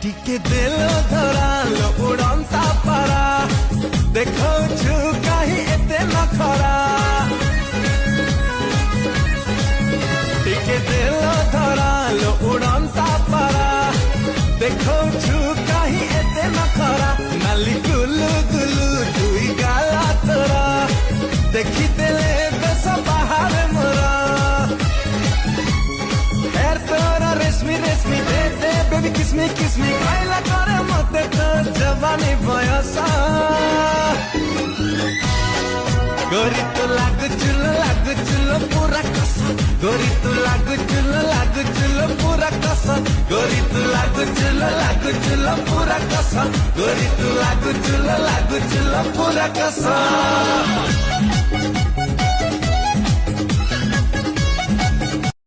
ଟିକେ ଦେଲ ଧରାଲ ଉଡ଼ନ୍ତା ପାରା ଦେଖଉଛୁ କାହିଁ ଏତେ ନଖରା ଟିକେ ଦେଲ ଧରାଲ ଉଡ଼ନ୍ତା ପାରା ଦେଖଉଛୁ କାହିଁ ଏତେ ନଖରା ନାଲି ଗୁଲୁ ଗୁଲୁ ଦୁଇ ଗାଲା ତୋରା ଦେଖିଦେଲେ ବେଶ ବାହାରେ ମୋର ହେର ତୋର ରେଶମି ରେଶମି ଦେ ଦେ ବେବି କିସମି କିସମି ଖାଇଲା করে ମତେ ତ ଜବାନି ବୟସ गोरी तू लाଗୁଚୁଲ पूरा कस गोरी तू लाଗୁଚୁଲ पूरा कस गोरी तू लाଗୁଚୁଲ पूरा कस गोरी तू लाଗୁଚୁल पूरा कस